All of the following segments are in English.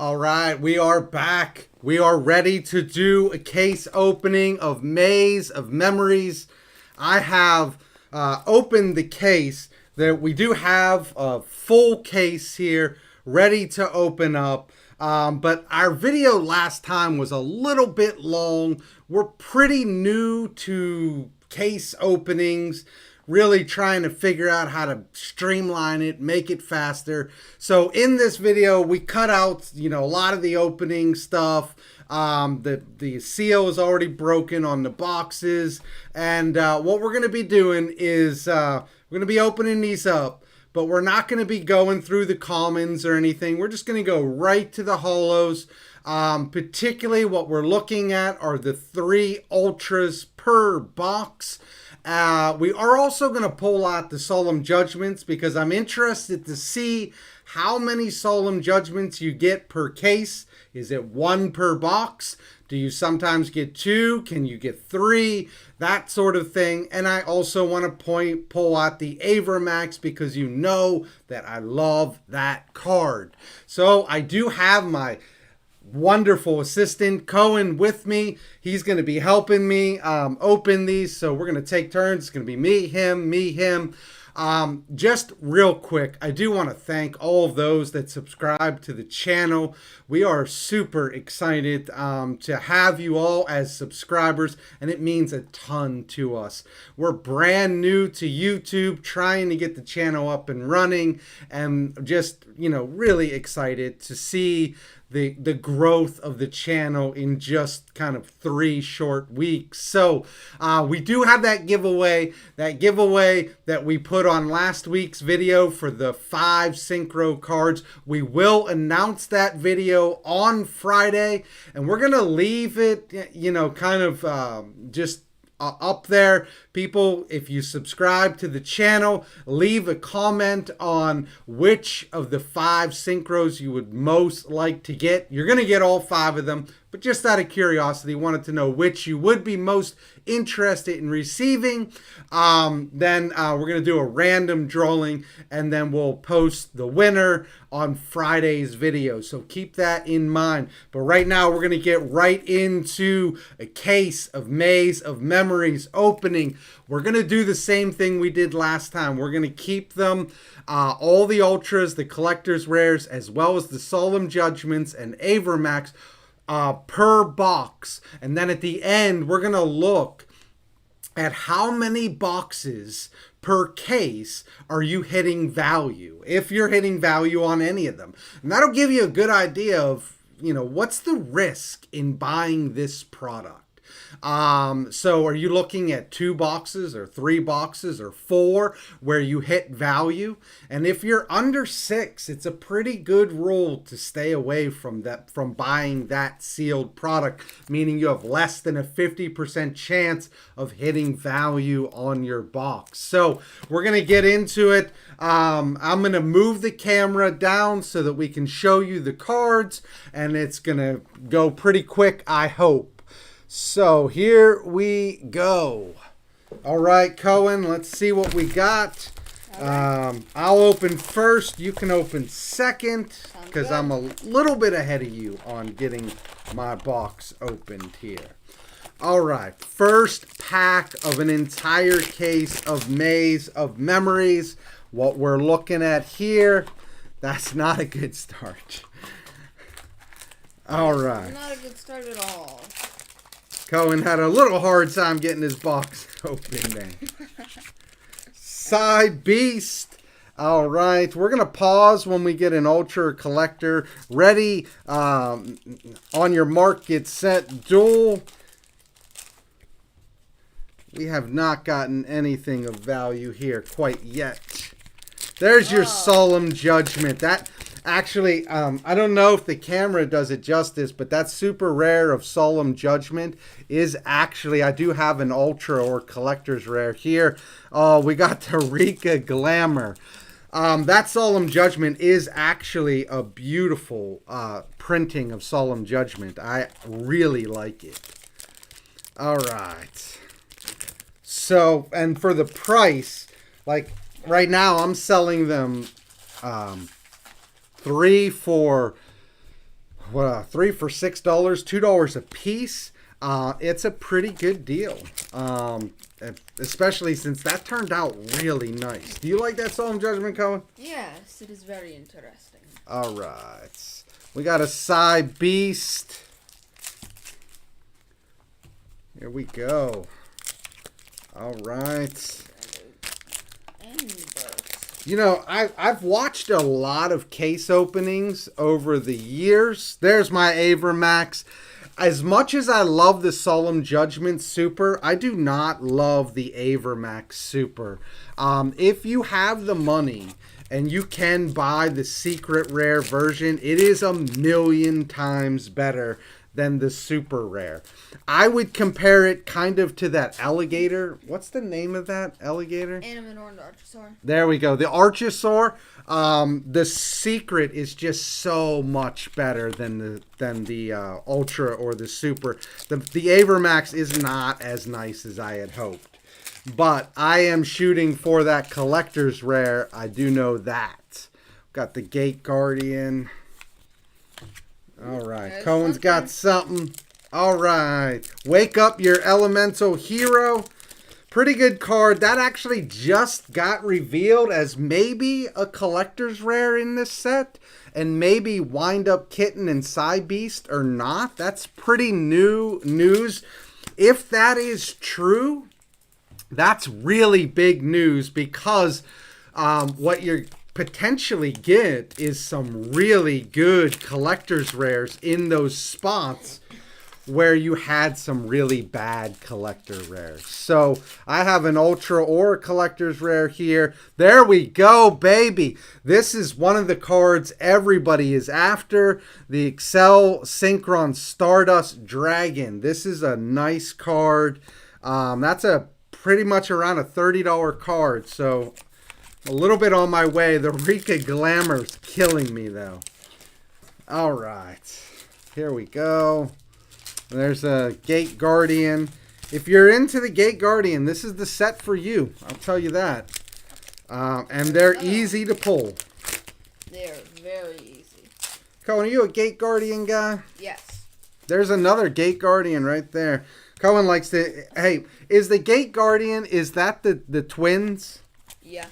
All right, we are back. We are ready to do a case opening of Maze of Memories. I have opened the case. We do have a full case here ready to open up. But our video last time was a little bit long. We're pretty new to case openings, really trying to figure out how to streamline it, make it faster. So in this video, we cut out, a lot of the opening stuff. The seal is already broken on the boxes. And what we're going to be doing is we're going to be opening these up, but we're not going to be going through the commons or anything. We're just going to go right to the holos. Particularly what we're looking at are the 3 ultras per box. We are also going to pull out the solemn judgments because I'm interested to see how many solemn judgments you get per case. Is it 1 per box? Do you sometimes get 2? Can you get 3? That sort of thing. And I also want to pull out the Avermax because you know that I love that card. So I do have my wonderful assistant Cohen with me. He's going to be helping me open these, so we're going to take turns. It's going to be me, him. Just real quick, I do want to thank all of those that subscribe to the channel. We are super excited to have you all as subscribers, and it means a ton to us. We're brand new to YouTube, trying to get the channel up and running, and just, really excited to see the growth of the channel in just kind of 3 short weeks. So we do have that giveaway that we put on last week's video for the 5 synchro cards. We will announce that video on Friday, and we're gonna leave it kind of just up there. People, if you subscribe to the channel, leave a comment on which of the 5 synchros you would most like to get. You're going to get all 5 of them, but just out of curiosity, wanted to know which you would be most interested in receiving. Then we're going to do a random drawing, and then we'll post the winner on Friday's video. So keep that in mind. But right now, we're going to get right into a case of Maze of Memories opening. We're going to do the same thing we did last time. We're going to keep them, all the ultras, the collector's rares, as well as the solemn judgments and Avermax per box. And then at the end, we're going to look at how many boxes per case are you hitting value, if you're hitting value on any of them. And that'll give you a good idea of, what's the risk in buying this product. So are you looking at 2 boxes or 3 boxes or 4 where you hit value? And if you're under 6, it's a pretty good rule to stay away from buying that sealed product, meaning you have less than a 50% chance of hitting value on your box. So we're going to get into it. I'm going to move the camera down so that we can show you the cards, and it's going to go pretty quick, I hope. So here we go. All right, Cohen, let's see what we got. I'll open first. You can open second because I'm a little bit ahead of you on getting my box opened here. All right, first pack of an entire case of Maze of Memories. What we're looking at here, that's not a good start. All right. Not a good start at all. Cohen had a little hard time getting his box open then. Side Beast. All right. We're going to pause when we get an Ultra Collector. Ready. On your mark, get set, duel. We have not gotten anything of value here quite yet. There's your solemn judgment. That actually, I don't know if the camera does it justice, but that super rare of solemn judgment is actually, I do have an ultra or collector's rare here. Oh, we got the Rika Glamour. That solemn judgment is actually a beautiful printing of solemn judgment. I really like it. All right. So, and for the price, like right now I'm selling them 3 for Well, 3 for $6, $2 a piece. It's a pretty good deal. Especially since that turned out really nice. Do you like that Solemn Judgment, Cohen? Yes, it is very interesting. All right. We got a Psy Beast. Here we go. All right. You know, I've watched a lot of case openings over the years. There's my Avermax. As much as I love the Solemn Judgment Super, I do not love the Avermax Super. If you have the money and you can buy the secret rare version, it is a million times better than the super rare. I would compare it kind of to that alligator. What's the name of that alligator? Animador and Archosaur. There we go. The Archosaur. The secret is just so much better than the Ultra or the Super. The Avermax is not as nice as I had hoped. But I am shooting for that collector's rare. I do know that. Got the Gate Guardian. All right. There's Cohen's something. got something. All right. Wake Up Your Elemental Hero. Pretty good card. That actually just got revealed as maybe a collector's rare in this set. And maybe Wind Up Kitten and Psy Beast or not. That's pretty new news. If that is true, that's really big news because what you're potentially get is some really good collector's rares in those spots where you had some really bad collector rares. So I have an ultra or a collector's rare here. There we go, baby. This is one of the cards everybody is after. The Excel Synchron Stardust Dragon. This is a nice card. That's a pretty much around a $30 card. So a little bit on my way. The Rika Glamour's killing me, though. All right. Here we go. There's a Gate Guardian. If you're into the Gate Guardian, this is the set for you. I'll tell you that. And they're easy to pull. They're very easy. Cohen, are you a Gate Guardian guy? Yes. There's another Gate Guardian right there. Cohen likes to... Hey, is the Gate Guardian, is that the twins? Yeah.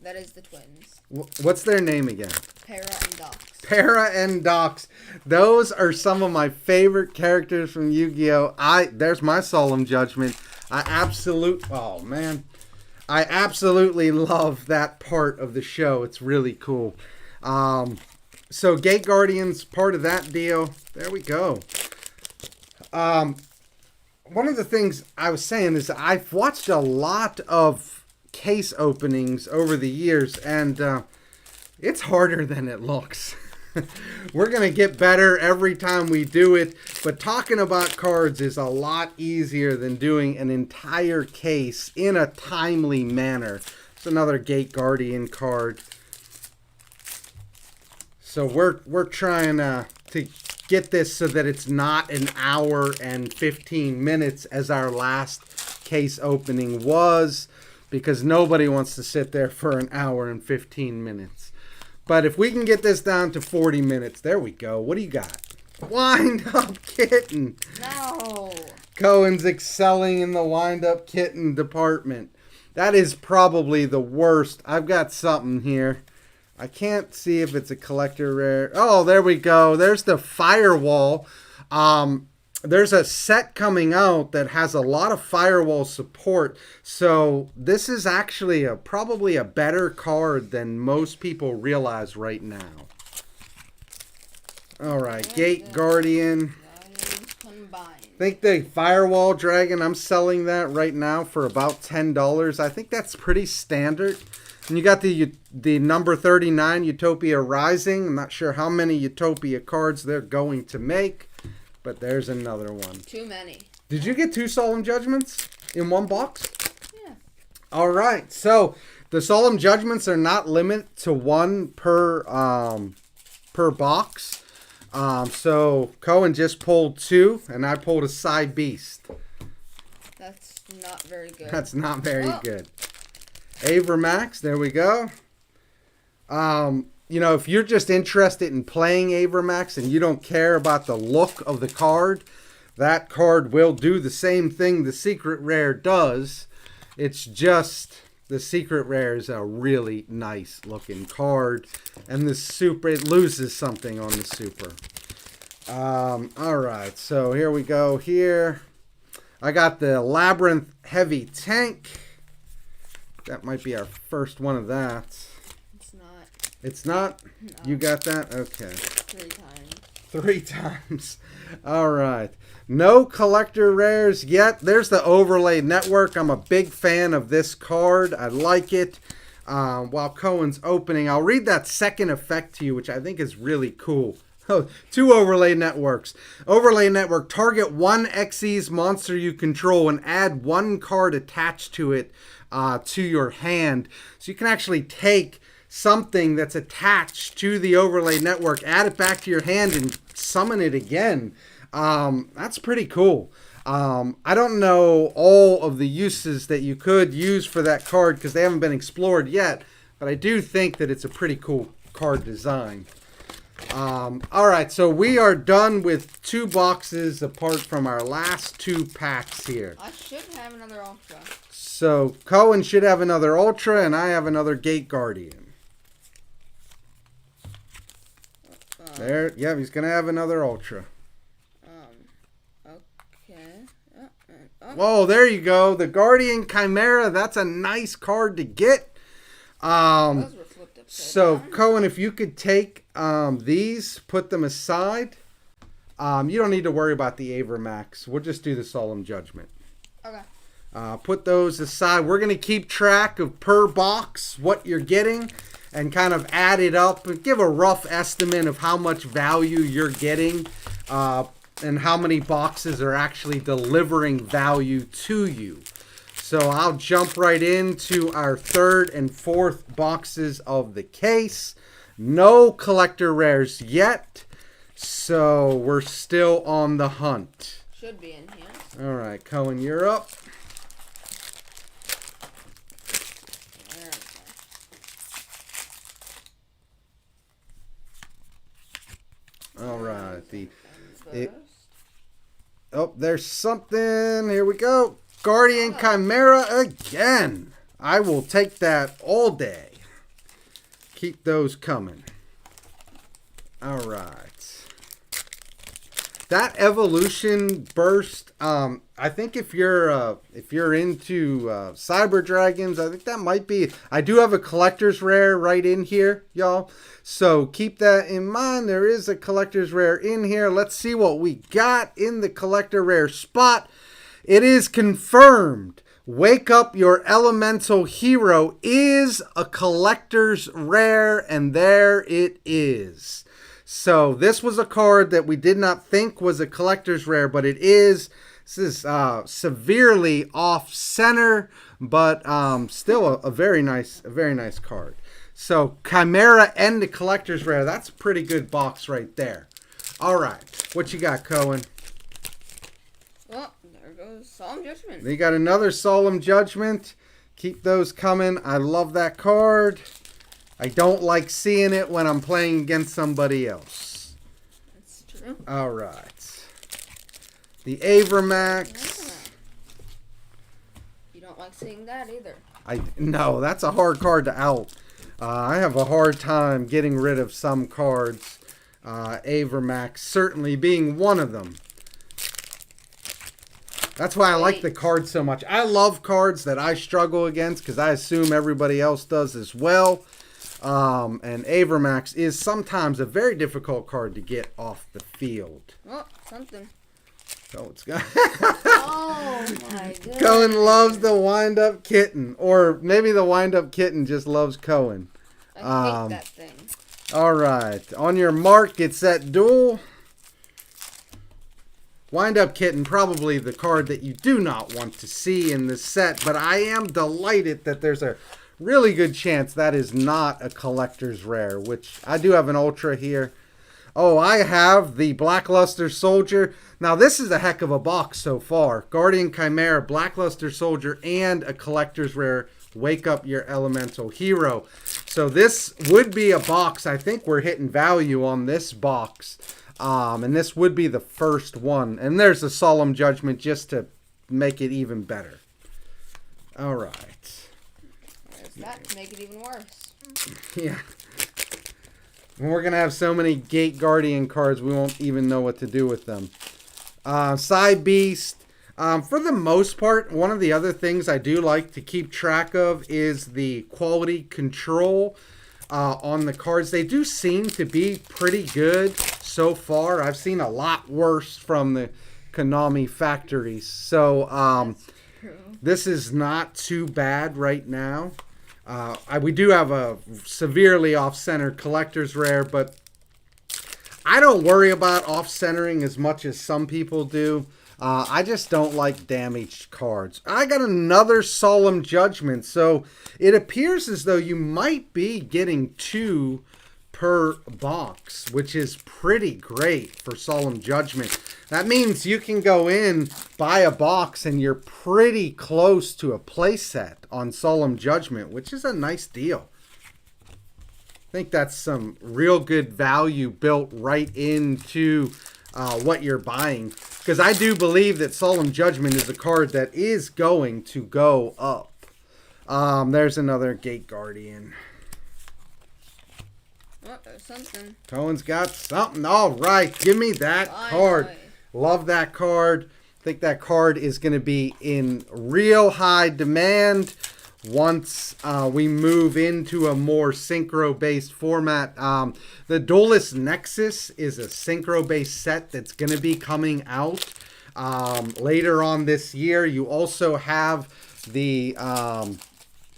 That is the twins. What's their name again? Para and Dox. Para and Dox. Those are some of my favorite characters from Yu-Gi-Oh! There's my Solemn Judgment. I absolutely love that part of the show. It's really cool. So Gate Guardian's part of that deal. There we go. One of the things I was saying is I've watched a lot of case openings over the years, and it's harder than it looks. We're going to get better every time we do it, but talking about cards is a lot easier than doing an entire case in a timely manner. It's another Gate Guardian card. So we're trying to get this so that it's not an hour and 15 minutes as our last case opening was, because nobody wants to sit there for an hour and 15 minutes. But if we can get this down to 40 minutes, there we go. What do you got? Wind Up Kitten. No. Cohen's excelling in the Wind Up Kitten department. That is probably the worst. I've got something here. I can't see if it's a collector rare. Oh, there we go. There's the Firewall. There's a set coming out that has a lot of Firewall support. So this is actually probably a better card than most people realize right now. All right, Gate Guardian. I think the Firewall Dragon, I'm selling that right now for about $10. I think that's pretty standard. And you got the number 39 Utopia Rising. I'm not sure how many Utopia cards they're going to make. But there's another one. Too many. Did you get 2 Solemn Judgments in one box? Yeah. All right. So the Solemn Judgments are not limited to 1 per box. So Cohen just pulled 2, and I pulled a Psy Beast. That's not very good. That's not very good. Avermax. There we go. you know, if you're just interested in playing Avermax and you don't care about the look of the card, that card will do the same thing the secret rare does. It's just the secret rare is a really nice looking card, and the super, it loses something on the super. All right, so here we go. Here I got the Labyrinth Heavy Tank. That might be our first one of that. It's not. It's not? No. You got that? Okay. 3 times. 3 times. All right. No collector rares yet. There's the Overlay Network. I'm a big fan of this card. I like it. While Cohen's opening, I'll read that second effect to you, which I think is really cool. 2 Overlay Networks. Overlay Network. Target 1 Xyz monster you control and add 1 card attached to it to your hand. So you can actually take something that's attached to the Overlay Network, add it back to your hand, and summon it again. That's pretty cool. I don't know all of the uses that you could use for that card because they haven't been explored yet, but I do think that it's a pretty cool card design. All right, so we are done with 2 boxes apart from our last 2 packs here. I should have another Ultra. So Cohen should have another Ultra, and I have another Gate Guardian. There, yeah, he's gonna have another Ultra. Okay. Whoa, there you go. The Guardian Chimera. That's a nice card to get. Those were flipped upside So down. Cohen, if you could take these, put them aside. You don't need to worry about the Avermax. We'll just do the Solemn Judgment. Okay. Put those aside. We're going to keep track of per box what you're getting and kind of add it up and give a rough estimate of how much value you're getting and how many boxes are actually delivering value to you. So I'll jump right into our 3rd and 4th boxes of the case. No collector rares yet, so we're still on the hunt. Should be in here. All right, Cohen, you're up. There we go. All right, First. oh, there's something. Here we go. Guardian Chimera again. I will take that all day. Keep those coming. All right. That evolution burst. I think if you're into Cyber Dragons, I think that might be. I do have a collector's rare right in here, y'all. So keep that in mind. There is a collector's rare in here. Let's see what we got in the collector rare spot. It is confirmed. Wake Up Your Elemental Hero is a collector's rare, and there it is. So this was a card that we did not think was a collector's rare, but it is. This is severely off center, but still a very nice card. So Chimera and the collector's rare. That's a pretty good box right there. All right, what you got, Cohen? Well, there goes Solemn Judgment. You got another Solemn Judgment. Keep those coming. I love that card. I don't like seeing it when I'm playing against somebody else. That's true. All right. The Avermax. Yeah. You don't like seeing that either. No, that's a hard card to out. I have a hard time getting rid of some cards. Avermax certainly being one of them. That's why I like the card so much. I love cards that I struggle against because I assume everybody else does as well. And Avermax is sometimes a very difficult card to get off the field. Oh, something. So it's got Oh my goodness. Cohen loves the wind-up kitten. Or maybe the wind-up kitten just loves Cohen. I hate that thing. All right. On your mark, get set, duel. Wind-up kitten, probably the card that you do not want to see in this set. But I am delighted that there's a really good chance that is not a collector's rare, which I do have an Ultra here. Oh, I have the Blackluster Soldier. Now, this is a heck of a box so far. Guardian Chimera, Blackluster Soldier, and a collector's rare Wake up your elemental hero. So this would be a box. I think we're hitting value on this box. And this would be the first one. And there's a Solemn Judgment just to make it even better. All right. There's that to make it even worse. Yeah. We're going to have so many Gate Guardian cards, we won't even know what to do with them. Side Beast. For the most part, one of the other things I do like to keep track of is the quality control on the cards. They do seem to be pretty good so far. I've seen a lot worse from the Konami factories. So this is not too bad right now. We do have a severely off-center collector's rare, but I don't worry about off-centering as much as some people do. I just don't like damaged cards. I got another Solemn Judgment, so it appears as though you might be getting 2 per box, which is pretty great for Solemn Judgment. That means you can go in, buy a box, and you're pretty close to a playset on Solemn Judgment, which is a nice deal. I think that's some real good value built right into what you're buying. Because I do believe that Solemn Judgment is a card that is going to go up. There's another Gate Guardian. Oh, there's something. Cohen's got something. All right, give me that card. Love that card. I think that card is going to be in real high demand once we move into a more synchro-based format. The Duelist Nexus is a synchro-based set that's going to be coming out later on this year. You also have the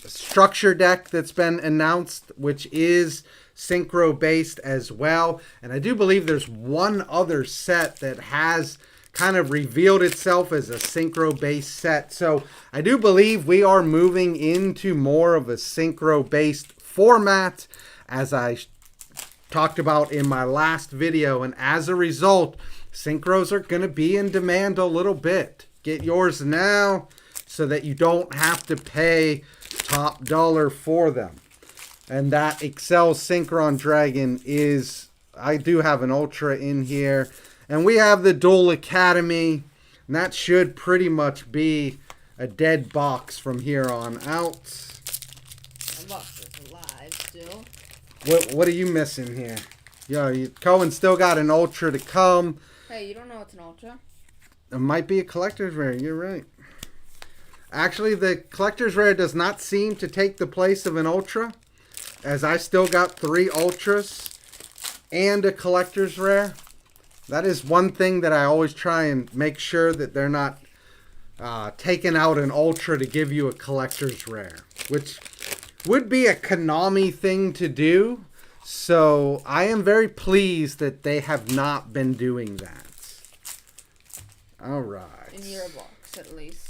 structure deck that's been announced, which is synchro-based as well. And I do believe there's one other set that has kind of revealed itself as a synchro-based set. So I do believe we are moving into more of a synchro-based format, as I talked about in my last video. And as a result, synchros are going to be in demand a little bit. Get yours now so that you don't have to pay top dollar for them. And that Excel Synchron Dragon is, I do have an Ultra in here. And we have the Duel Academy. And that should pretty much be a dead box from here on out. The box is alive still. What are you missing here? Cohen still got an Ultra to come. Hey, you don't know it's an Ultra? It might be a collector's rare. You're right. Actually, the collector's rare does not seem to take the place of an Ultra, as I still got 3 Ultras and a collector's rare. That is one thing that I always try and make sure that they're not taking out an Ultra to give you a collector's rare, which would be a Konami thing to do. So I am very pleased that they have not been doing that. All right. In your box, at least.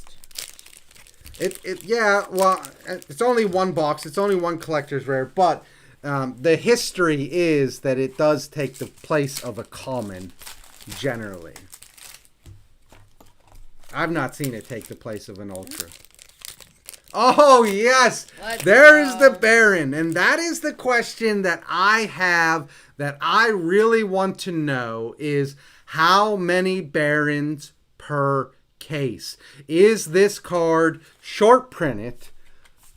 Yeah, well, it's only one box. It's only one collector's rare, but the history is that it does take the place of a common, generally. I've not seen it take the place of an Ultra. Oh, yes! There's the Baron. And that is the question that I have that I really want to know is how many Barons per case? Is this card short printed,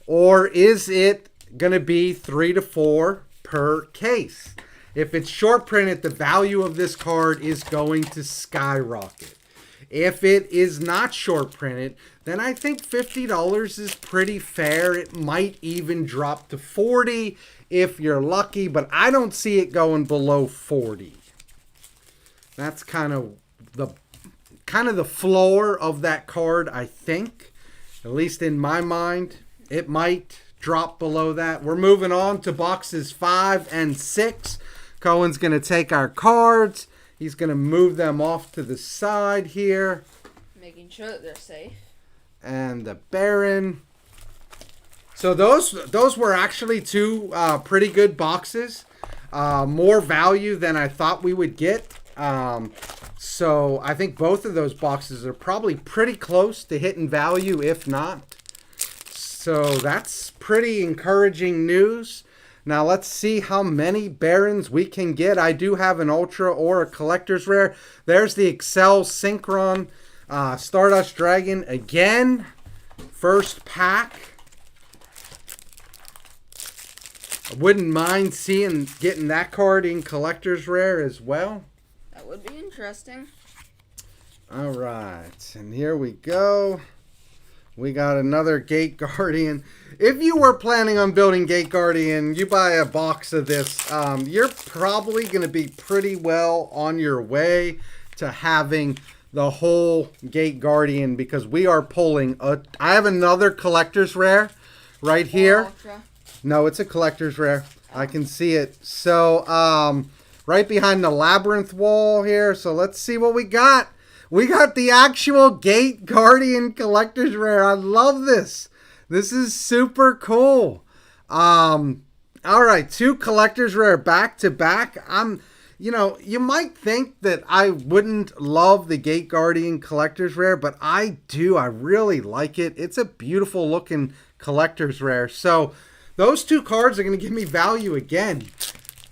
or is it going to be 3 to 4 per case? If it's short printed, the value of this card is going to skyrocket. If it is not short printed, then I think $50 is pretty fair. It might even drop to $40 if you're lucky, but I don't see it going below $40. That's kind of the floor of that card, I think. At least in my mind, it might drop below that. We're moving on to boxes 5 and 6. Cohen's going to take our cards. He's going to move them off to the side here. Making sure that they're safe. And the Baron. So those were actually 2 pretty good boxes. More value than I thought we would get. So I think both of those boxes are probably pretty close to hitting value, if not. So that's pretty encouraging news. Now let's see how many Barons we can get. I do have an Ultra or a Collector's Rare. There's the Excel Synchron Stardust Dragon again. First pack. I wouldn't mind getting that card in Collector's Rare as well. That would be interesting. All right, and here we go. We got another Gate Guardian. If you were planning on building Gate Guardian, you buy a box of this, you're probably going to be pretty well on your way to having the whole Gate Guardian, because we are pulling I have another Collector's Rare right here. Ultra. No, it's a Collector's Rare. I can see it. So, right behind the Labyrinth wall here. So let's see what we got. We got the actual Gate Guardian Collector's Rare. I love this. This is super cool. All right, 2 Collector's Rare back to back. You might think that I wouldn't love the Gate Guardian Collector's Rare, but I do. I really like it. It's a beautiful looking Collector's Rare. So those 2 cards are going to give me value again.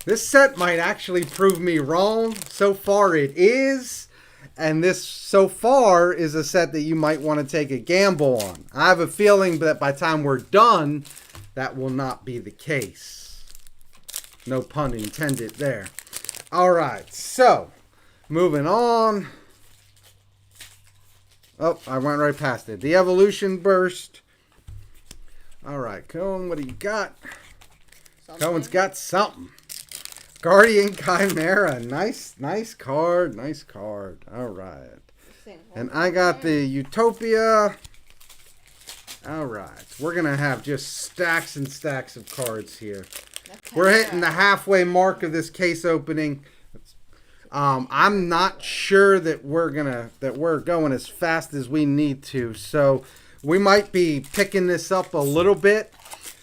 This set might actually prove me wrong. So far it is. And this, so far, is a set that you might want to take a gamble on. I have a feeling that by the time we're done, that will not be the case. No pun intended there. All right, so, moving on. Oh, I went right past it. The Evolution Burst. All right, Cohen, what do you got? Cohen's got something. Guardian Chimera. Nice card. Nice card. All right. And I got the Utopia. All right. We're going to have just stacks and stacks of cards here. We're hitting the halfway mark of this case opening. I'm not sure that we're going as fast as we need to. So we might be picking this up a little bit,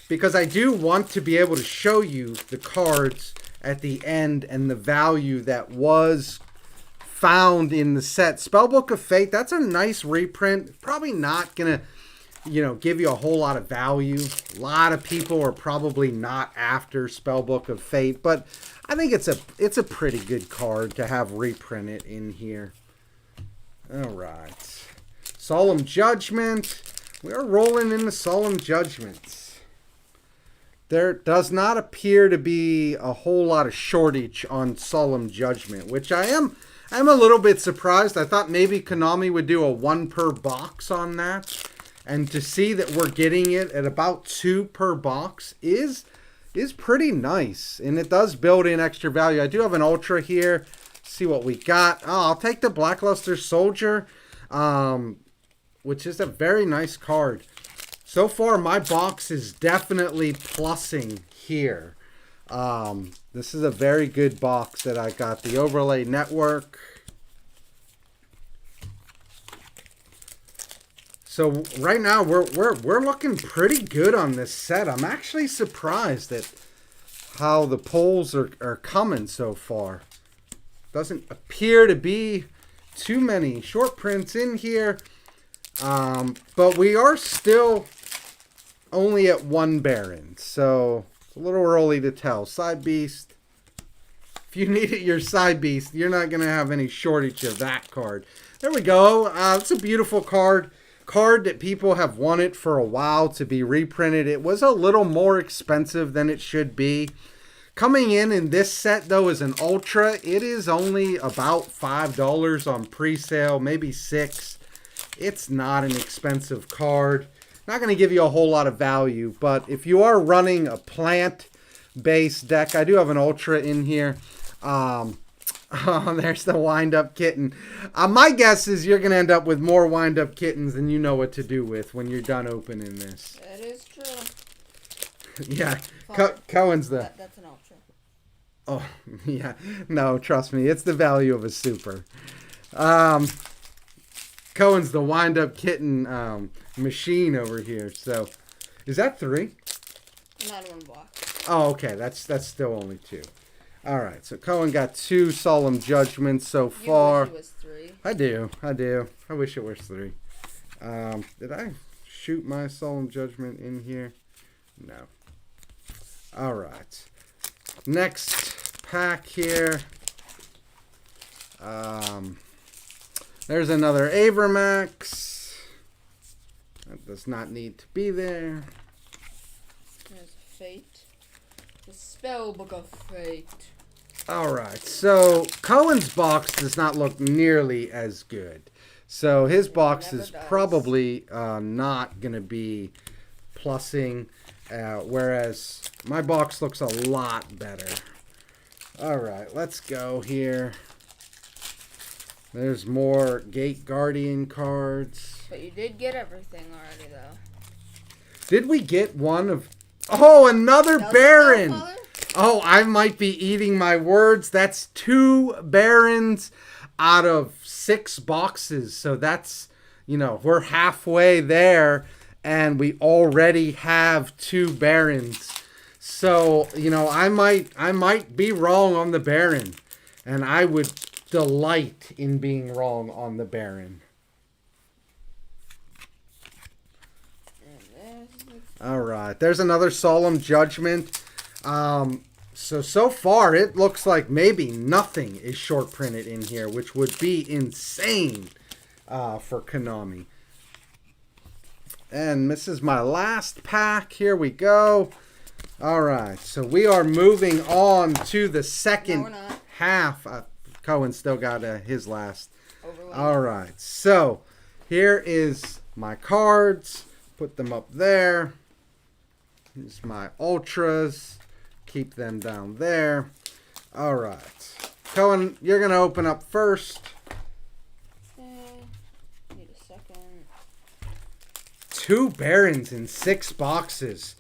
because I do want to be able to show you the cards at the end and the value that was found in the set. Spellbook of Fate, that's a nice reprint. Probably not gonna, give you a whole lot of value. A lot of people are probably not after Spellbook of Fate, but I think it's a pretty good card to have reprinted in here. All right, Solemn Judgment. We are rolling into Solemn Judgments. There does not appear to be a whole lot of shortage on Solemn Judgment, which I'm a little bit surprised. I thought maybe Konami would do a 1 per box on that. And to see that we're getting it at about 2 per box is pretty nice. And it does build in extra value. I do have an Ultra here. See what we got. Oh, I'll take the Blackluster Soldier, which is a very nice card. So far, my box is definitely plussing here. This is a very good box that I got. The Overlay Network. So right now, we're looking pretty good on this set. I'm actually surprised at how the pulls are coming so far. Doesn't appear to be too many short prints in here. But we are still only at 1 Baron, so it's a little early to tell. Side Beast. If you needed your Side Beast, you're not going to have any shortage of that card. There we go. It's a beautiful card. Card that people have wanted for a while to be reprinted. It was a little more expensive than it should be. Coming in this set, though, is an Ultra. It is only about $5 on pre-sale, maybe $6. It's not an expensive card. Not going to give you a whole lot of value, but if you are running a plant-based deck, I do have an Ultra in here. Oh, there's the wind-up kitten. My guess is you're going to end up with more wind-up kittens than you know what to do with when you're done opening this. That is true. Yeah, Cohen's the... That's an Ultra. Oh, yeah. No, trust me. It's the value of a super. Cohen's the wind-up kitten machine over here. So, is that 3? Not 1 block. Oh, okay. That's still only 2. All right. So, Cohen got 2 Solemn Judgments so far. You wish it was 3. I do. I wish it was 3. Did I shoot my Solemn Judgment in here? No. All right. Next pack here. There's another Avermax. That does not need to be there. There's Fate. The Spellbook of Fate. Alright, so Cohen's box does not look nearly as good. So his box is probably not going to be plussing, whereas my box looks a lot better. Alright, let's go here. There's more Gate Guardian cards. But you did get everything already, though. Did we get one of... Oh, another Baron! Oh, I might be eating my words. That's 2 Barons out of 6 boxes. So that's, you know, we're halfway there. And we already have 2 Barons. So, you know, I might be wrong on the Baron. And I would delight in being wrong on the Baron. Alright, there's another Solemn Judgment. So far it looks like maybe nothing is short printed in here, which would be insane for Konami. And this is my last pack. Here we go. Alright, so we are moving on to the second half. Cohen still got his last. Alright, so here is my cards. Put them up there. Here's my Ultras. Keep them down there. Alright. Cohen, you're going to open up first. Okay. Need a second. 2 Barons in 6 boxes.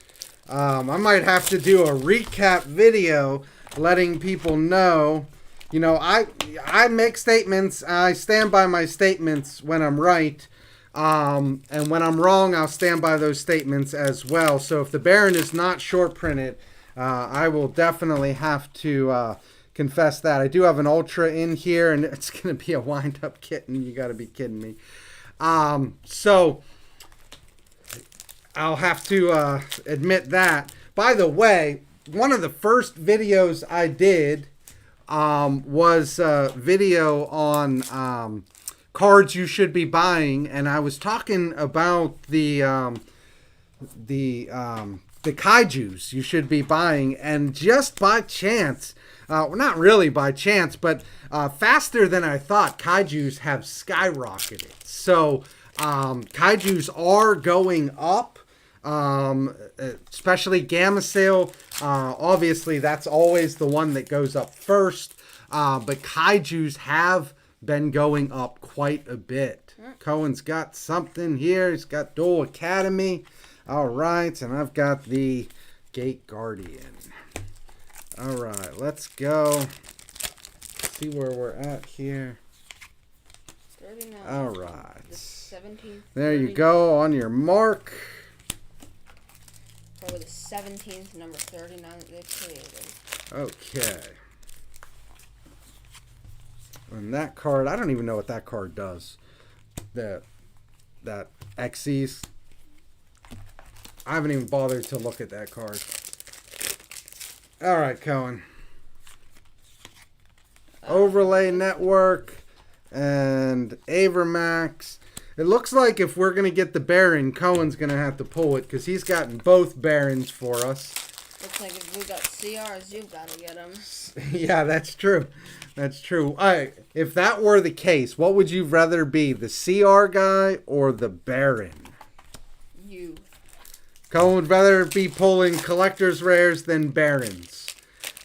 I might have to do a recap video letting people know. You know, I make statements. I stand by my statements when I'm right. And when I'm wrong, I'll stand by those statements as well. So if the Baron is not short printed, I will definitely have to confess that. I do have an Ultra in here, and it's going to be a wind-up kitten. You got to be kidding me. So I'll have to admit that. By the way, one of the first videos I did was a video on cards you should be buying, and I was talking about the kaijus you should be buying, and just by chance, not really by chance, but faster than I thought, kaijus have skyrocketed. So kaijus are going up, especially Gamma Sale. Obviously, that's always the one that goes up first, but kaijus have been going up quite a bit. Cohen's got something here. He's got Dual Academy. All right, and I've got the Gate Guardian. All right, let's go. See where we're at here. 39. All right. The 17th. There you go, on your mark. Probably the 17th, number 39 that they created. Okay. And that card, I don't even know what that card does. That Xyz. I haven't even bothered to look at that card. All right, Cohen. Overlay Network and Avermax. It looks like if we're going to get the Baron, Cohen's going to have to pull it because he's gotten both Barons for us. Looks like if we got CRs, you've got to get them. Yeah, that's true. That's true. If that were the case, what would you rather be, the CR guy or the Baron? You. Cohen would rather be pulling collector's rares than Barons.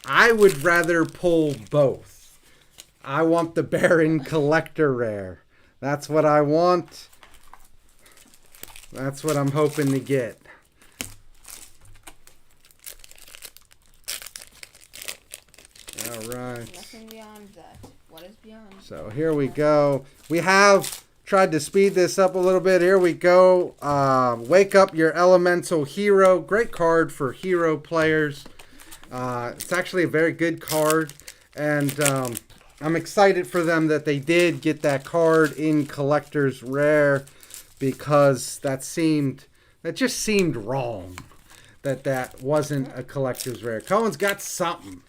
I would rather pull both. I want the Baron collector rare. That's what I want. That's what I'm hoping to get. All right. Nothing beyond that. What is beyond? So here we go. We have tried to speed this up a little bit. Here we go. Wake Up Your Elemental Hero. Great card for hero players. It's actually a very good card. And I'm excited for them that they did get that card in Collector's Rare. because that just seemed wrong. That wasn't a collector's rare. Cohen's got something.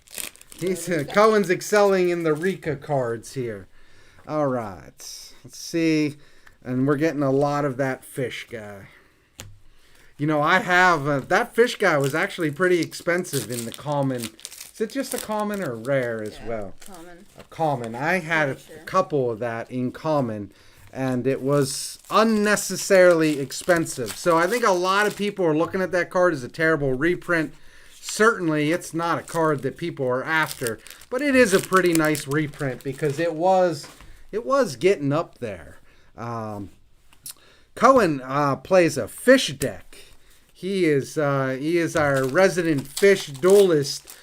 Cohen's excelling in the Rika cards here. All right. Let's see. And we're getting a lot of that fish guy. You know, I have... that fish guy was actually pretty expensive in the common. Is it just a common or rare as well? Common. A common. I had a couple of that in common. And it was unnecessarily expensive. So I think a lot of people are looking at that card as a terrible reprint. Certainly, it's not a card that people are after. But it is a pretty nice reprint because it was getting up there. Cohen plays a fish deck. He is our resident fish duelist.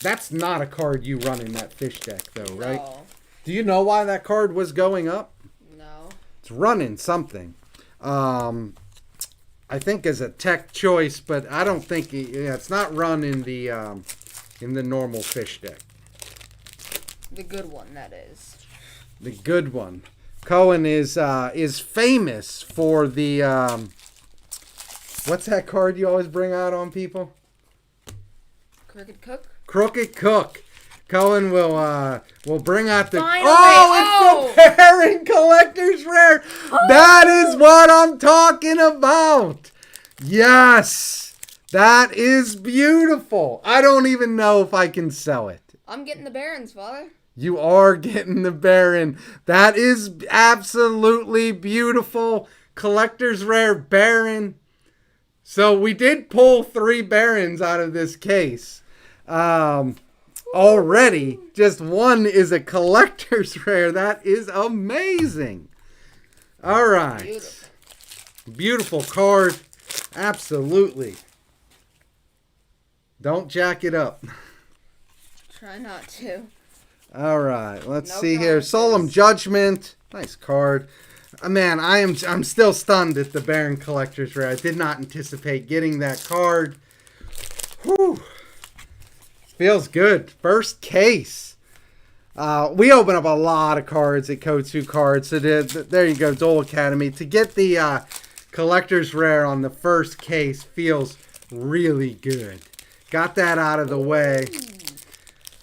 That's not a card you run in that fish deck, though, right? No. Do you know why that card was going up? No. It's running something. I think as a tech choice, but I don't think it's not run in the normal fish deck. The good one, that is. The good one. Cohen is famous for the what's that card you always bring out on people? Crooked Cook. Crooked Cook. Cohen will bring out the... Finally! It's the Baron Collector's Rare! That is what I'm talking about! Yes! That is beautiful! I don't even know if I can sell it. I'm getting the Barons, Father. You are getting the Baron. That is absolutely beautiful. Collector's Rare Baron. So we did pull 3 Barons out of this case. Already, just one is a collector's rare. That is amazing. All right. Beautiful card. Absolutely. Don't jack it up. Try not to. All right. Let's see here. Solemn Judgment. Nice card. Man, I'm still stunned at the Baron Collector's Rare. I did not anticipate getting that card. Whew. Feels good. First case. We open up a lot of cards at Code 2 Cards. So there you go, Duel Academy. To get the Collector's Rare on the first case feels really good. Got that out of the way.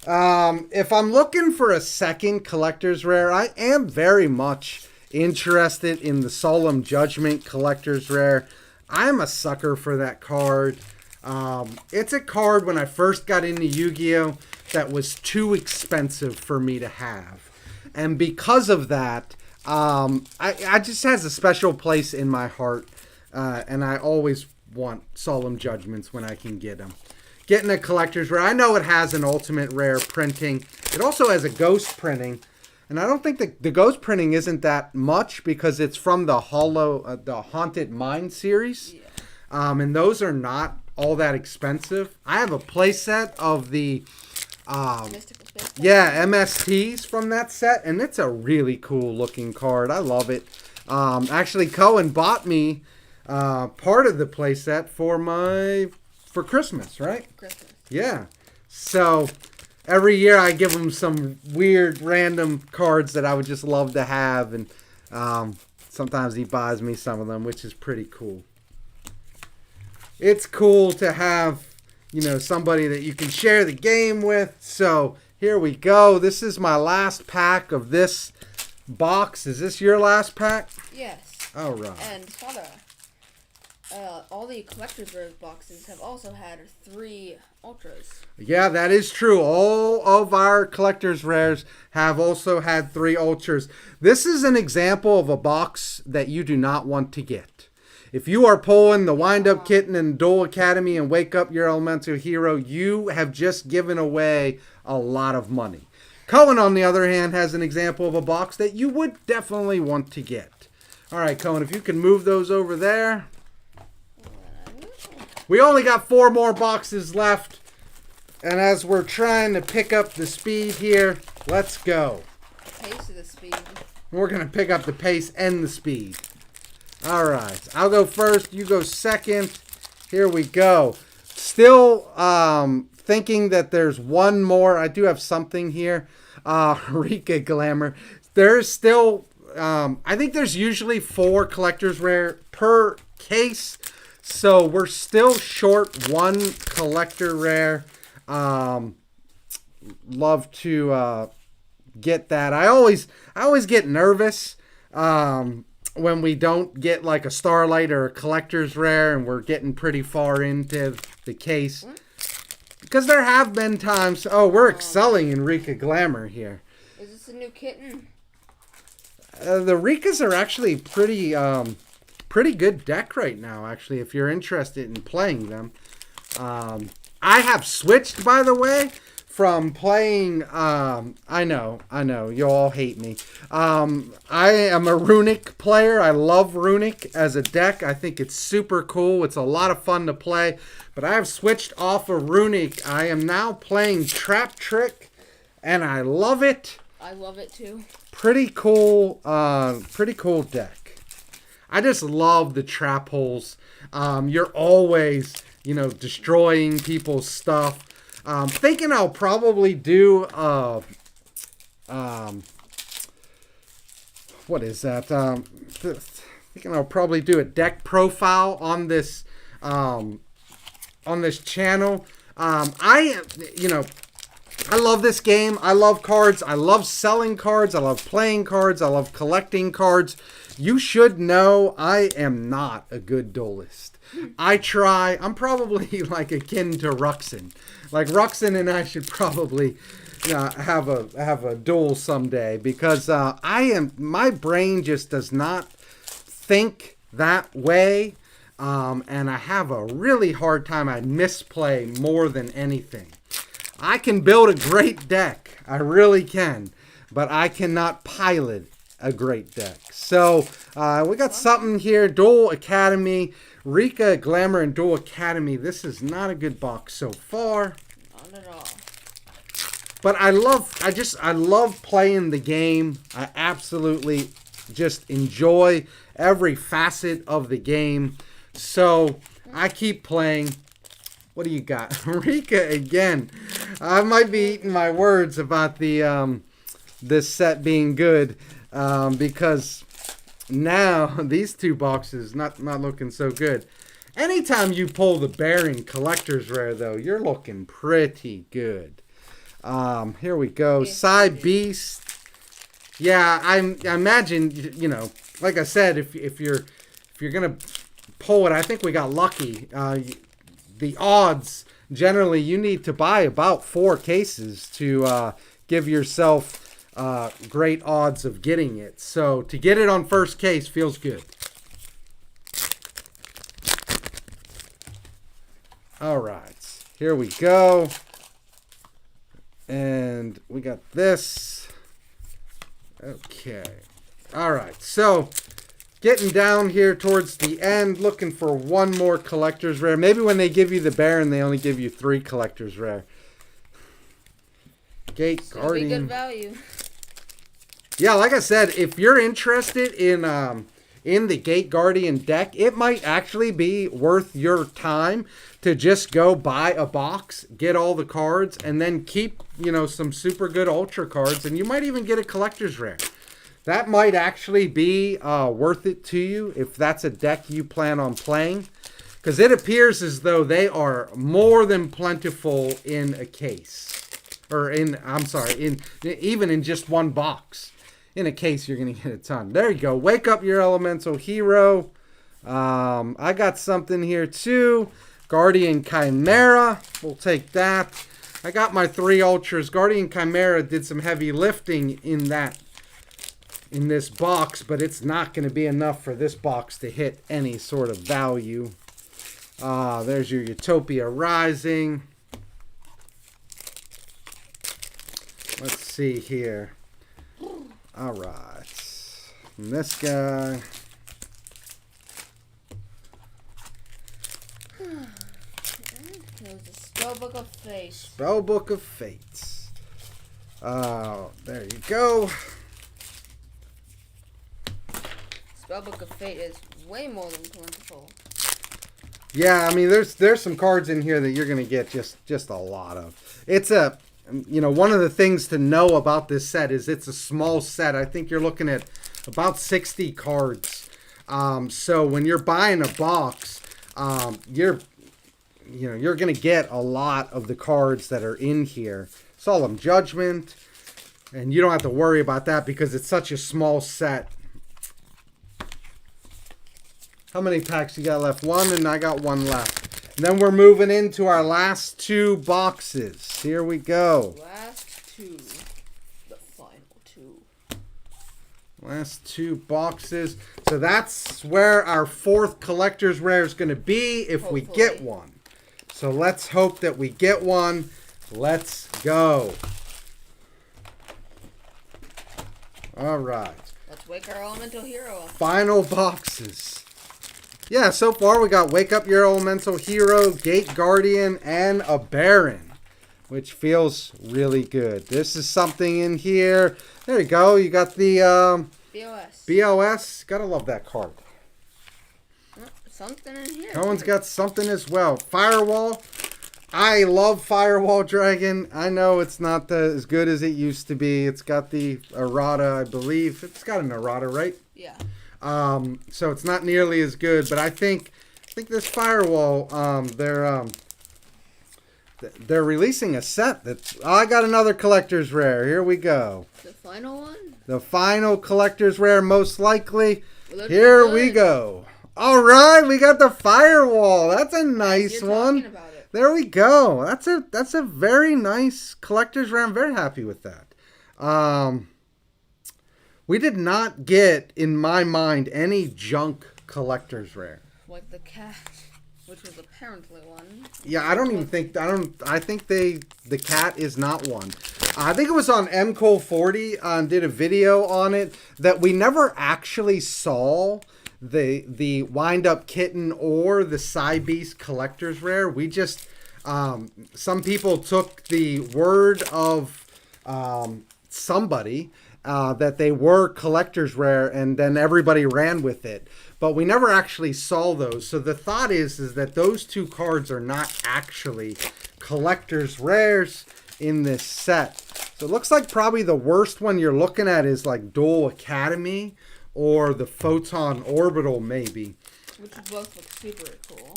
If I'm looking for a second Collector's Rare, I am very much interested in the Solemn Judgment Collector's Rare. I'm a sucker for that card. It's a card when I first got into Yu-Gi-Oh! That was too expensive for me to have. And because of that, I just has a special place in my heart. And I always want Solemn Judgments when I can get them. Getting a collector's rare. I know it has an ultimate rare printing. It also has a ghost printing. And I don't think the ghost printing isn't that much because it's from the Haunted Mind series. Yeah. And those are not all that expensive. I have a playset of the MSTs from that set, and it's a really cool looking card. I love it. Actually, Cohen bought me part of the playset for Christmas, right? Christmas. Yeah. So every year I give him some weird random cards that I would just love to have, and sometimes he buys me some of them, which is pretty cool. It's cool to have, somebody that you can share the game with. So here we go. This is my last pack of this box. Is this your last pack? Yes. All right. And Father, all the collector's rare boxes have also had 3 ultras. Yeah, that is true. All of our collector's rares have also had 3 ultras. This is an example of a box that you do not want to get. If you are pulling the Wind-Up Kitten and Duel Academy and Wake Up Your Elemental Hero, you have just given away a lot of money. Cohen, on the other hand, has an example of a box that you would definitely want to get. All right, Cohen, if you can move those over there. We only got 4 more boxes left. And as we're trying to pick up the speed here, let's go. Pace of the speed. We're going to pick up the pace and the speed. All right. I'll go first. You go second. Here we go. Still thinking that there's one more. I do have something here. Rika Glamour. There's still I think there's usually 4 collector's rare per case. So we're still short 1 collector rare. Love to get that. I always get nervous when we don't get like a Starlight or a collector's rare and we're getting pretty far into the case. Because there have been times... Oh, we're excelling in Rika Glamour here. Is this a new kitten? The Rikas are actually pretty good deck right now, actually, if you're interested in playing them. I have switched, by the way, from playing... I know, you all hate me. I am a Runic player. I love Runic as a deck. I think it's super cool. It's a lot of fun to play. But I have switched off of Runic. I am now playing Trap Trick, and I love it. I love it too. Pretty cool deck. I just love the trap holes. You're always, destroying people's stuff. Thinking I'll probably do what is that? Thinking I'll probably do a deck profile on this channel. I love this game. I love cards. I love selling cards. I love playing cards. I love collecting cards. You should know I am not a good duelist. I try. I'm probably like akin to Ruxin. Like Ruxin and I should probably have a duel someday because my brain just does not think that way. And I have a really hard time. I misplay more than anything. I can build a great deck. I really can. But I cannot pilot a great deck. So, we got something here. Duel Academy. Rika, Glamour, and Duel Academy. This is not a good box so far. Not at all. But I love playing the game. I absolutely just enjoy every facet of the game. So, I keep playing. What do you got? Rika again. I might be eating my words about the this set being good because now these 2 boxes not looking so good. Anytime you pull the Baron Collector's Rare though, you're looking pretty good. Here we go. Psy Beast. Yeah, I imagine like I said, if you're gonna pull it, I think we got lucky. The odds, generally, you need to buy about 4 cases to give yourself great odds of getting it. So, to get it on first case feels good. All right, here we go. And we got this. Okay. All right, so... getting down here towards the end, looking for 1 more collector's rare. Maybe when they give you the Baron, they only give you 3 collector's rare. Gate Guardian. Be good value. Yeah, like I said, if you're interested in the Gate Guardian deck, it might actually be worth your time to just go buy a box, get all the cards, and then keep some super good Ultra cards, and you might even get a collector's rare. That might actually be worth it to you if that's a deck you plan on playing. Because it appears as though they are more than plentiful in a case. Or even in just 1 box. In a case, you're going to get a ton. There you go. Wake up your elemental hero. I got something here too. Guardian Chimera. We'll take that. I got my 3 Ultras. Guardian Chimera did some heavy lifting in this box, but it's not going to be enough for this box to hit any sort of value. There's your Utopia Rising. Let's see here. All right. And this guy. There's a Spellbook of Fate. Spellbook of Fates. There you go. Spellbook of Fate is way more than plentiful. Yeah, I mean, there's some cards in here that you're gonna get just a lot of. It's one of the things to know about this set is it's a small set. I think you're looking at about 60 cards. So when you're buying a box, you're going to get a lot of the cards that are in here. Solemn Judgment. And you don't have to worry about that because it's such a small set. How many packs you got left? One, and I got one left. And then we're moving into our last two boxes. Here we go. Last two. The final two. Last two boxes. So that's where our fourth collector's rare is going to be if we get one. So let's hope that we get one. Let's go. All right. Let's wake our elemental hero up. Final boxes. Yeah, so far we got Wake Up Your Elemental Hero, Gate Guardian, and a Baron, which feels really good. This is something in here. There you go. You got the BOS. BOS. Gotta love that card. Something in here. Cohen's got something as well. Firewall. I love Firewall Dragon. I know it's not as good as it used to be. It's got the errata, I believe. It's got an errata, right? Yeah. So it's not nearly as good, but I think this Firewall, they're releasing a set that I got another collector's rare. Here we go. The final one? The final collector's rare, most likely. Here we go. All right, we got the Firewall. That's a nice one. There we go. That's a very nice collector's rare. I'm very happy with that. We did not get, in my mind, any junk collector's rare. Like the cat, which was apparently one. Yeah, I think the cat is not one. I think it was on MCole40 did a video on it that we never actually saw the wind up kitten or the Psy Beast collector's rare. We just some people took the word of somebody that they were collector's rare, and then everybody ran with it. But we never actually saw those. So the thought is that those two cards are not actually collector's rares in this set. So it looks like probably the worst one you're looking at is like Dual Academy or the Photon Orbital maybe. Which both look super cool,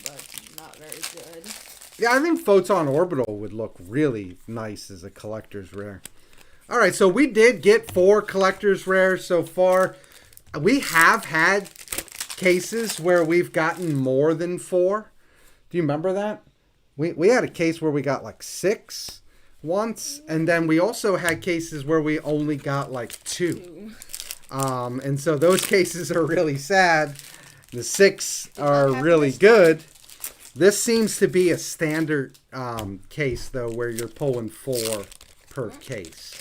but not very good. Yeah, I think Photon Orbital would look really nice as a collector's rare. All right, so we did get 4 collector's rares so far. We have had cases where we've gotten more than 4. Do you remember that? We had a case where we got like 6 once, and then we also had cases where we only got like 2. And so those cases are really sad. The 6 are really good. This seems to be a standard case, though, where you're pulling 4 per case.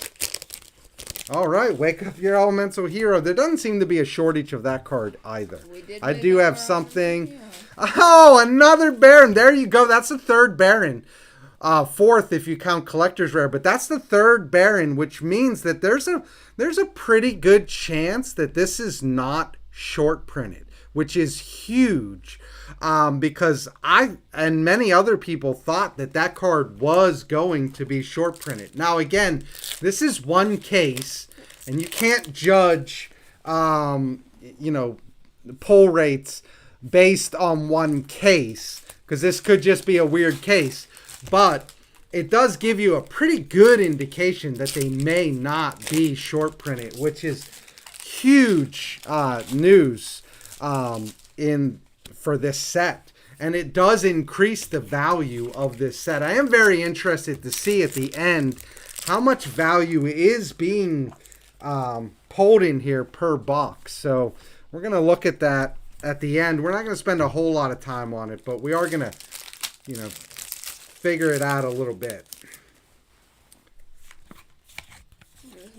All right, Wake Up Your Elemental Hero. There doesn't seem to be a shortage of that card either. I do have something. Oh, another Baron. There you go. That's the 3rd Baron. 4th if you count collector's rare, but that's the 3rd Baron, which means that there's a pretty good chance that this is not short printed, which is huge. Because I and many other people thought that card was going to be short printed. Now, again, this is one case, and you can't judge, pull rates based on one case, because this could just be a weird case. But it does give you a pretty good indication that they may not be short printed, which is huge news for this set, and it does increase the value of this set. I am very interested to see at the end how much value is being pulled in here per box. So we're going to look at that at the end. We're not going to spend a whole lot of time on it, but we are going to, figure it out a little bit.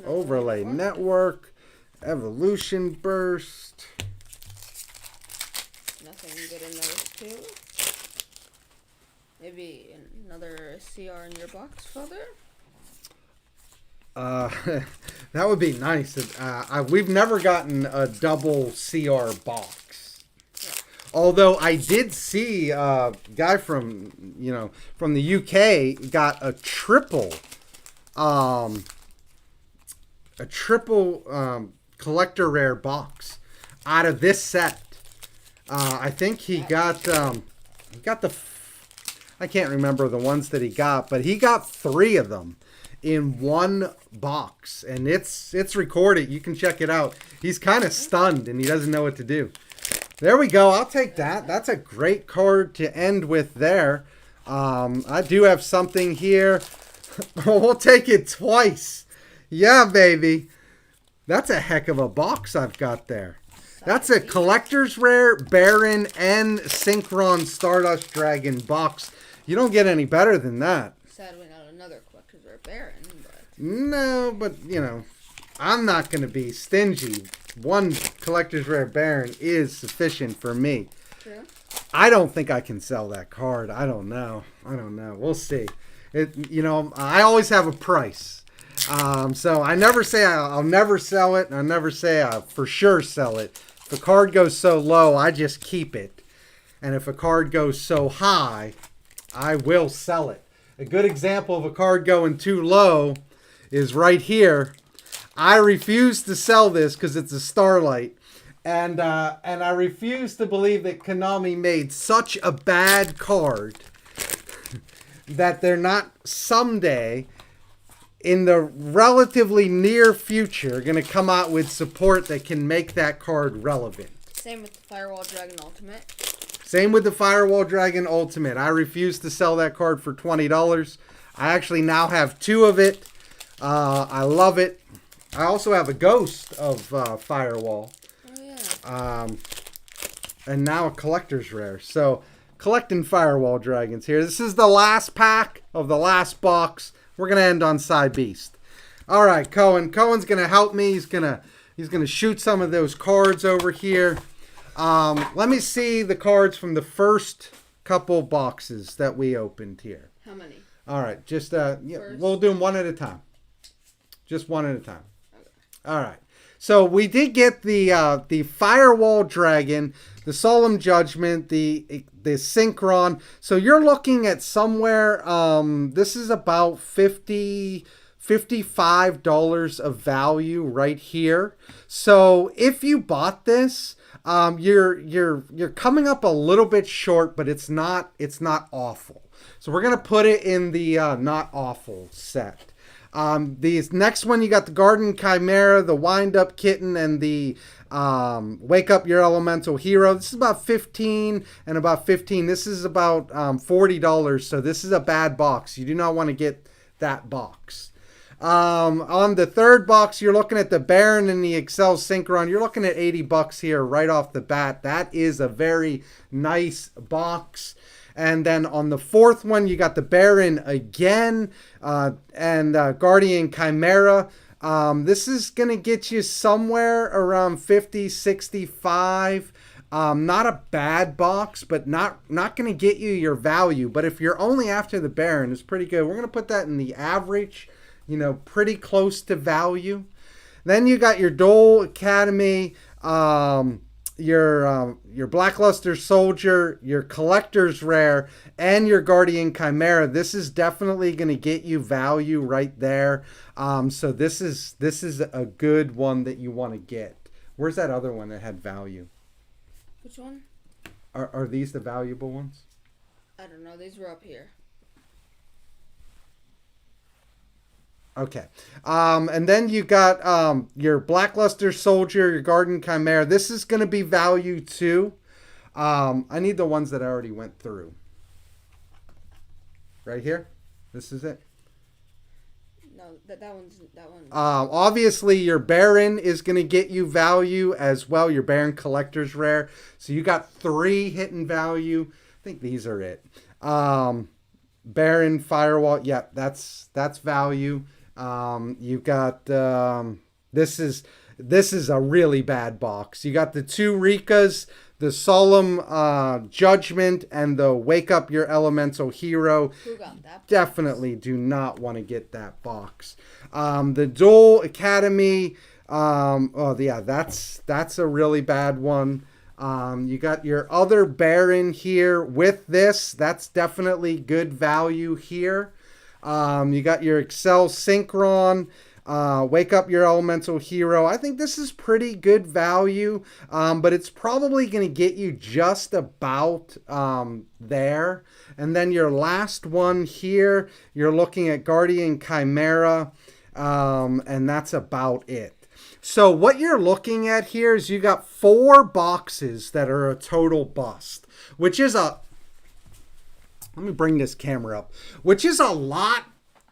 Overlay Network, Evolution Burst. Nothing good in those two. Maybe another CR in your box, Father? That would be nice. We've never gotten a double CR box. Although I did see a guy from the UK got a triple collector rare box out of this set. I think he got I can't remember the ones that he got, but he got 3 of them in one box, and it's recorded. You can check it out. He's kind of stunned and he doesn't know what to do. There we go. I'll take that. That's a great card to end with there. I do have something here. We'll take it twice. Yeah, baby. That's a heck of a box I've got there. That's a collector's rare Baron and Synchron Stardust Dragon box. You don't get any better than that. Sadly, not another collector's rare Baron. But... No, but, you know, I'm not going to be stingy. One collector's rare Baron is sufficient for me. True. I don't think I can sell that card. I don't know. We'll see. You know, I always have a price. So I never say I'll never sell it. And I never say I'll for sure sell it. If the card goes so low, I just keep it. And if a card goes so high, I will sell it. A good example of a card going too low is right here. I refuse to sell this because it's a Starlight. And I refuse to believe that Konami made such a bad card that they're not someday, in the relatively near future, going to come out with support that can make that card relevant. Same with the Firewall Dragon Ultimate. Same with the Firewall Dragon Ultimate. I refuse to sell that card for $20. I actually now have 2 of it. I love it. I also have a Ghost of Firewall. Oh, yeah. And now a collector's rare. So, collecting Firewall Dragons here. This is the last pack of the last box. We're going to end on Side Beast. All right, Cohen. Cohen's going to help me. He's going to shoot some of those cards over here. Let me see the cards from the first couple boxes that we opened here. How many? All right, just yeah, we'll do them one at a time. Just one at a time. Okay. All right. So we did get the Firewall Dragon, the Solemn Judgment, the Synchron. So you're looking at somewhere. This is about $55 of value right here. So if you bought this, you're coming up a little bit short, but it's not awful. So we're gonna put it in the not awful set. These next one, you got the Garden Chimera, the Wind Up Kitten, and the Wake Up Your Elemental Hero. This is about 15 and about 15. This is about $40. So this is a bad box. You do not want to get that box. On the third box, you're looking at the Baron and the Excel Synchron. You're looking at $80 here right off the bat. That is a very nice box. And then on the fourth one, you got the Baron again and Guardian Chimera. This is going to get you somewhere around 50, 65. Not a bad box, but not going to get you your value. But if you're only after the Baron, it's pretty good. We're going to put that in the average, you know, pretty close to value. Then you got your Dole Academy, your Blackluster Soldier, your Collector's Rare, and your Guardian Chimera. This is definitely going to get you value right there. So this is a good one that you want to get. Where's that other one that had value? Which one? Are these the valuable ones? I don't know. These were up here. Okay. And then you got your Blackluster Soldier, your Garden Chimera. This is going to be value too. I need the ones that I already went through. Right here? This is it? No, that one. Obviously, your Baron is going to get you value as well. Your Baron Collector's Rare. So you got 3 hitting value. I think these are it. Baron, Firewall. Yeah, that's value. You got this is a really bad box. You got the 2 Rikas, the Solemn Judgment, and the Wake Up Your Elemental Hero. Who got that box? Definitely do not want to get that box. The Dole Academy. Oh yeah, that's a really bad one. You got your other Baron here with this. That's definitely good value here. You got your Excel Synchron. Wake Up Your Elemental Hero. I think this is pretty good value, but it's probably going to get you just about there. And then your last one here, you're looking at Guardian Chimera, and that's about it. So what you're looking at here is you got 4 boxes that are a total bust, which is a, let me bring this camera up, which is a lot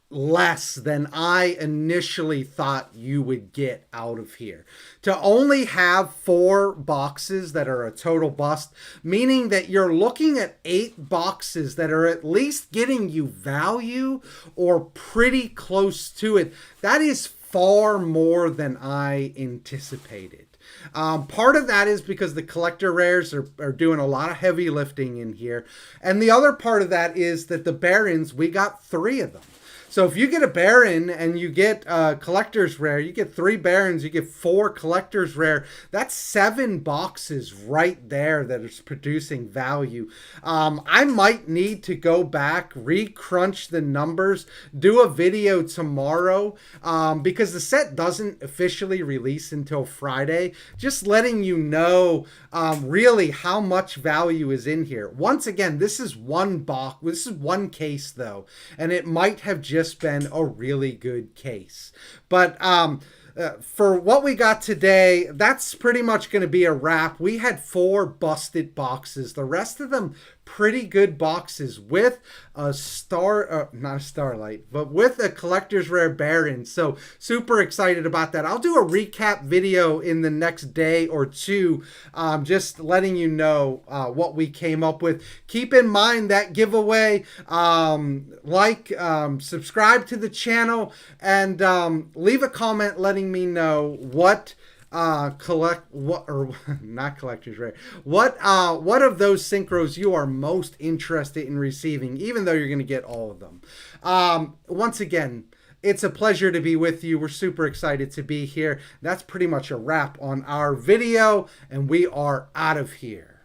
less than I initially thought you would get out of here. To only have 4 boxes that are a total bust, meaning that you're looking at 8 boxes that are at least getting you value or pretty close to it. That is far more than I anticipated. Part of that is because the collector rares are doing a lot of heavy lifting in here. And the other part of that is that the Barons, we got 3 of them. So if you get a Baron and you get collector's rare, you get 3 Barons, you get 4 collector's rare. That's 7 boxes right there that is producing value. I might need to go back, re-crunch the numbers, do a video tomorrow because the set doesn't officially release until Friday. Just letting you know really how much value is in here. Once again, this is one box. This is one case though, and it might have just been a really good case. But for what we got today, that's pretty much going to be a wrap. We had 4 busted boxes. The rest of them pretty good boxes with a not a Starlight, but with a collector's rare Baron. So super excited about that. I'll do a recap video in the next day or 2, just letting you know what we came up with. Keep in mind that giveaway, subscribe to the channel, and leave a comment letting me know what not collector's rare, what of those synchros you are most interested in receiving, even though you're going to get all of them. Once again, it's a pleasure to be with you. We're super excited to be here. That's pretty much a wrap on our video, and we are out of here.